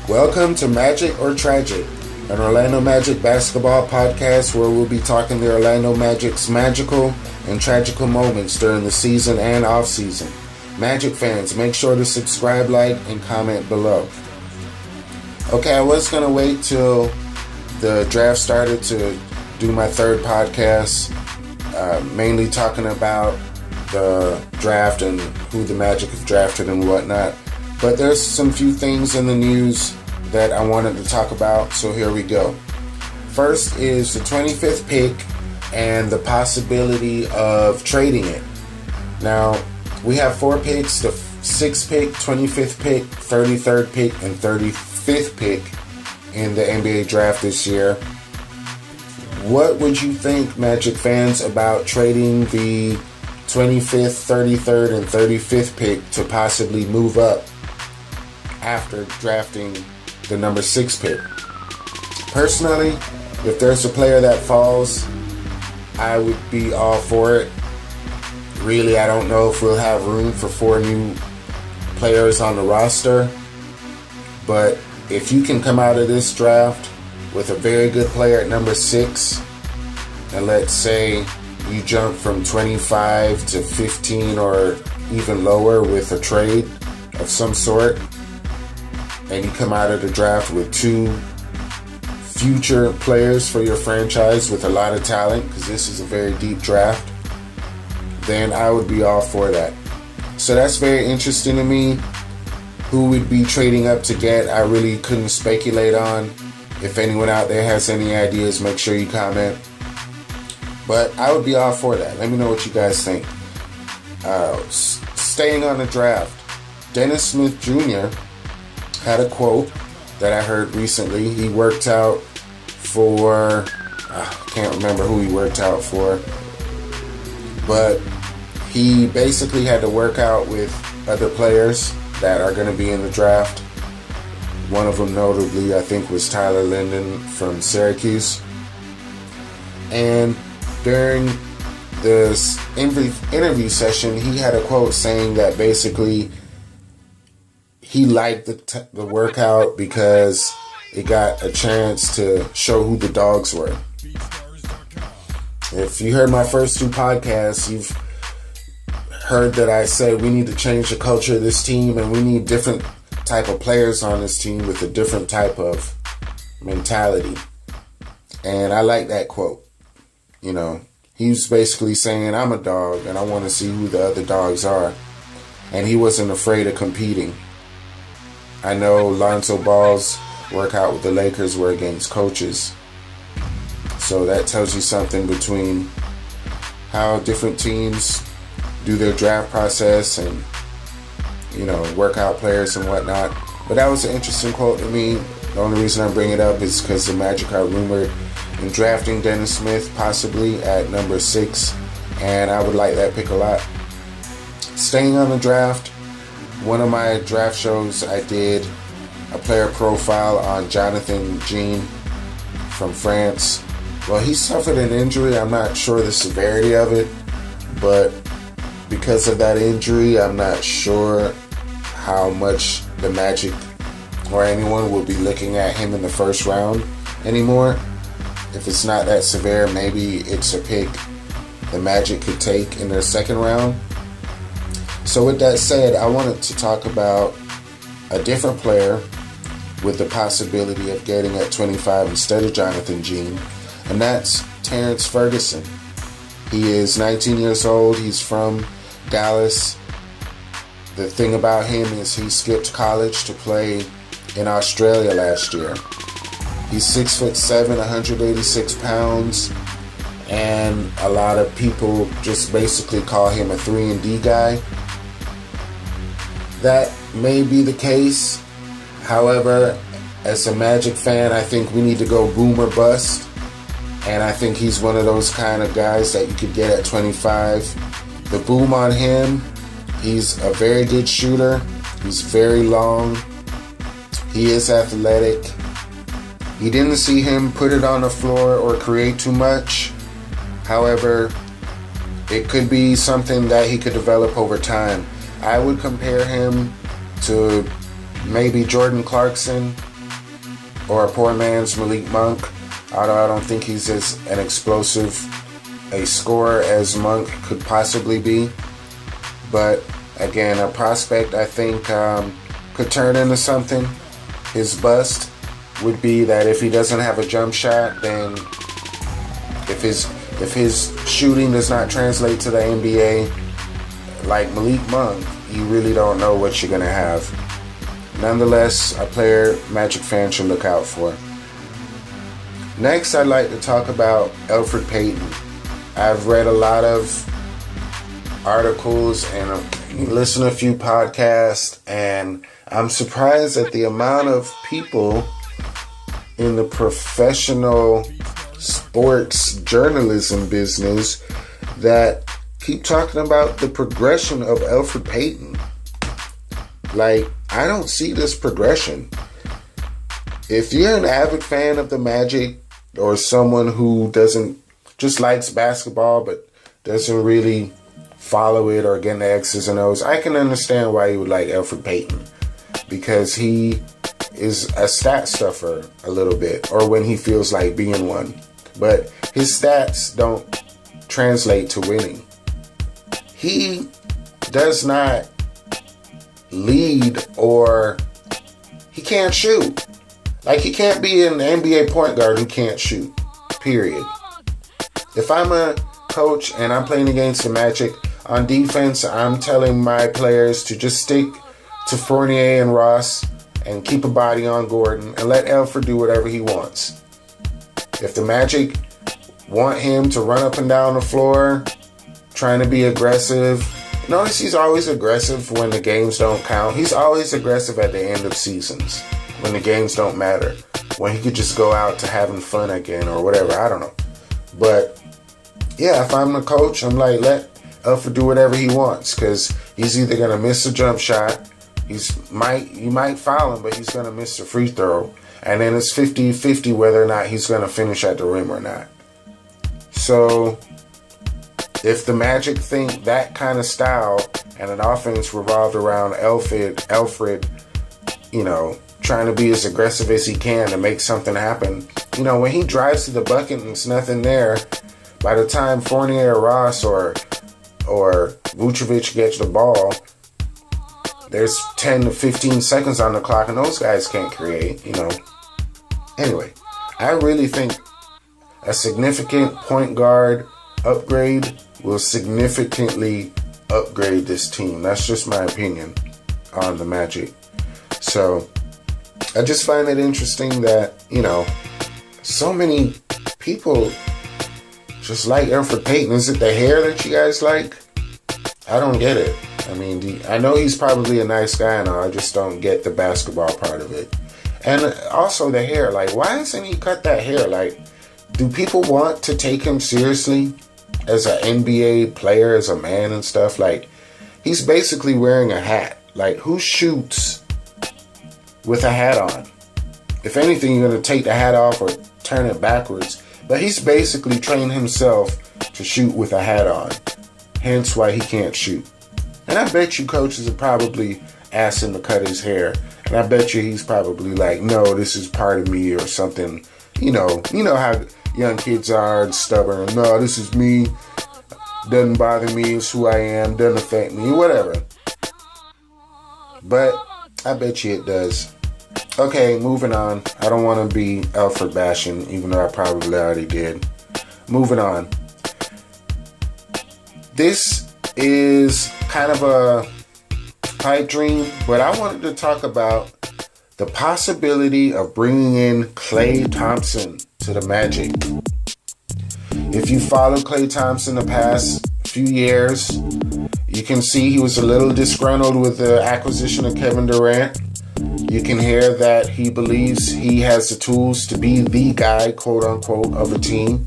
Welcome to Magic or Tragic, an Orlando Magic basketball podcast where we'll be talking the Orlando Magic's magical and tragical moments during the season and off-season. Magic fans, make sure to subscribe, like, and comment below. Okay, I was going to wait till the draft started to do my third podcast, mainly talking about the draft and who the Magic have drafted and whatnot. But there's some few things in the news that I wanted to talk about, so here we go. First is the 25th pick and the possibility of trading it. Now, we have 4 picks, the 6th pick, 25th pick, 33rd pick, and 35th pick in the NBA draft this year. What would you think, Magic fans, about trading the 25th, 33rd, and 35th pick to possibly move up after drafting the number 6 pick? Personally, if there's a player that falls, I would be all for it. Really, I don't know if we'll have room for 4 new players on the roster, but if you can come out of this draft with a very good player at number 6, and let's say you jump from 25 to 15 or even lower with a trade of some sort, and you come out of the draft with 2 future players for your franchise with a lot of talent, because this is a very deep draft, then I would be all for that. So that's very interesting to me. Who would be trading up to get, I really couldn't speculate on. If anyone out there has any ideas, make sure you comment. But I would be all for that. Let me know what you guys think. Staying on the draft, Dennis Smith Jr. had a quote that I heard recently. He worked out for, I can't remember who he worked out for, but he basically had to work out with other players that are going to be in the draft. One of them notably, I think, was Tyler Linden from Syracuse. And during this interview session, he had a quote saying that basically he liked the workout because it got a chance to show who the dogs were. If you heard my first 2 podcasts, you've heard that I said we need to change the culture of this team and we need different type of players on this team with a different type of mentality. And I like that quote. You know, he's basically saying, I'm a dog and I want to see who the other dogs are. And he wasn't afraid of competing. I know Lonzo Ball's workout with the Lakers were against coaches. So that tells you something between how different teams do their draft process and, you know, work out players and whatnot. But that was an interesting quote to me. The only reason I bring it up is because the Magic are rumored in drafting Dennis Smith possibly at number 6, and I would like that pick a lot. Staying on the draft, one of my draft shows I did a player profile on Jonathan Jean from France. Well, he suffered an injury. I'm not sure the severity of it, but because of that injury, I'm not sure how much the Magic or anyone will be looking at him in the first round anymore. If it's not that severe, maybe it's a pick the Magic could take in their second round. So with that said, I wanted to talk about a different player with the possibility of getting at 25 instead of Jonathan Jean, and that's Terrence Ferguson. He is 19 years old. He's from Dallas. The thing about him is he skipped college to play in Australia last year. He's 6'7", 186 pounds, and a lot of people just basically call him a 3-and-D guy. That may be the case. However, as a Magic fan, I think we need to go boom or bust. And I think he's one of those kind of guys that you could get at 25. The boom on him, he's a very good shooter. He's very long. He is athletic. You didn't see him put it on the floor or create too much. However, it could be something that he could develop over time. I would compare him to maybe Jordan Clarkson or a poor man's Malik Monk, although I don't think he's as an explosive a scorer as Monk could possibly be. But again, a prospect I think could turn into something. His bust would be that if he doesn't have a jump shot, then if his shooting does not translate to the NBA, like Malik Monk, you really don't know what you're going to have. Nonetheless, a player Magic fans should look out for. Next, I'd like to talk about Elfrid Payton. I've read a lot of articles and listened to a few podcasts, and I'm surprised at the amount of people in the professional sports journalism business that keep talking about the progression of Elfrid Payton. Like, I don't see this progression. If you're an avid fan of the Magic or someone who doesn't just likes basketball but doesn't really follow it or get the X's and O's, I can understand why you would like Elfrid Payton, because he is a stat stuffer a little bit, or when he feels like being one. But his stats don't translate to winning. He does not lead, or he can't shoot. Like, he can't be an NBA point guard who can't shoot, period. If I'm a coach and I'm playing against the Magic, on defense, I'm telling my players to just stick to Fournier and Ross and keep a body on Gordon and let Elfrid do whatever he wants. If the Magic want him to run up and down the floor, trying to be aggressive, notice he's always aggressive when the games don't count. He's always aggressive at the end of seasons, when the games don't matter, when he could just go out to having fun again or whatever. I don't know. But yeah, if I'm the coach, I'm like, let Elfrid do whatever he wants, because he's either going to miss a jump shot, you might foul him, but he's going to miss the free throw, and then it's 50-50 whether or not he's going to finish at the rim or not. So if the Magic think that kind of style and an offense revolved around Elfrid, trying to be as aggressive as he can to make something happen, when he drives to the bucket and there's nothing there, by the time Fournier or Ross or Vucevic gets the ball, there's 10 to 15 seconds on the clock, and those guys can't create, Anyway, I really think a significant point guard upgrade will significantly upgrade this team. That's just my opinion on the Magic. So I just find it interesting that, so many people just like Elfrid Payton. Is it the hair that you guys like? I don't get it. I mean, I know he's probably a nice guy and all, I just don't get the basketball part of it. And also the hair. Like, why hasn't he cut that hair? Like, do people want to take him seriously as an NBA player, as a man and stuff? Like, he's basically wearing a hat. Like, who shoots with a hat on? If anything, you're going to take the hat off or turn it backwards. But he's basically trained himself to shoot with a hat on. Hence why he can't shoot. And I bet you coaches are probably asking him to cut his hair. And I bet you he's probably like, no, this is part of me or something. You know how young kids are and stubborn. No, this is me. Doesn't bother me. It's who I am. Doesn't affect me. Whatever. But I bet you it does. Okay, moving on. I don't want to be Elfrid bashing, even though I probably already did. Moving on. This is kind of a pipe dream, but I wanted to talk about the possibility of bringing in Klay Thompson to the Magic. If you follow Klay Thompson the past few years, you can see he was a little disgruntled with the acquisition of Kevin Durant. You can hear that he believes he has the tools to be the guy, quote unquote, of a team.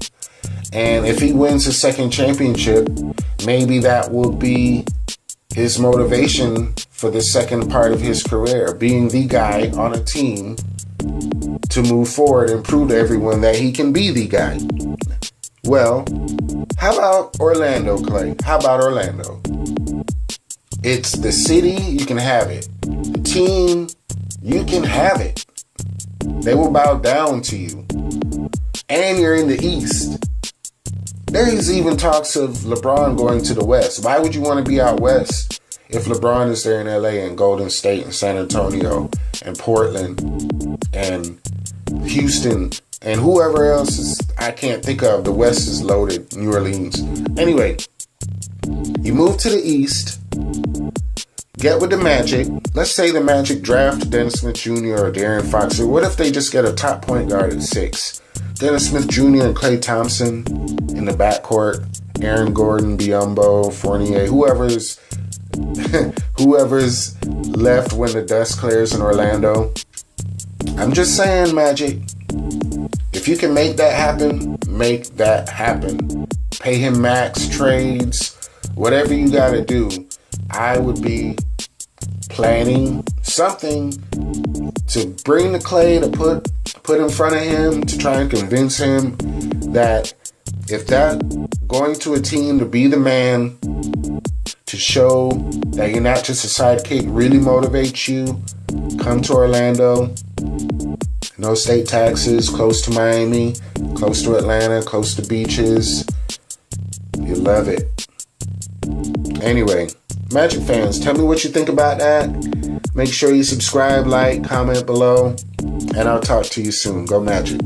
And if he wins his second championship, maybe that will be his motivation for the second part of his career, being the guy on a team to move forward and prove to everyone that he can be the guy. Well, how about Orlando, Clay? How about Orlando? It's the city, you can have it. The team, you can have it. They will bow down to you. And you're in the East. There's even talks of LeBron going to the West. Why would you want to be out West if LeBron is there in LA and Golden State and San Antonio and Portland and Houston and whoever else is, I can't think of. The West is loaded. New Orleans. Anyway, you move to the East. Get with the Magic. Let's say the Magic draft Dennis Smith Jr. or De'Aaron Fox. Or what if they just get a top point guard at 6? Dennis Smith Jr. and Klay Thompson in the backcourt. Aaron Gordon, Biyombo, Fournier, whoever's left when the dust clears in Orlando. I'm just saying, Magic, if you can make that happen, make that happen. Pay him max, trades, whatever you got to do. I would be planning something to bring the Klay to put in front of him to try and convince him that if that going to a team to be the man, to show that you're not just a sidekick, really motivates you, come to Orlando. No state taxes, close to Miami, close to Atlanta, close to beaches. You love it. Anyway, Magic fans, tell me what you think about that. Make sure you subscribe, like, comment below, and I'll talk to you soon. Go Magic.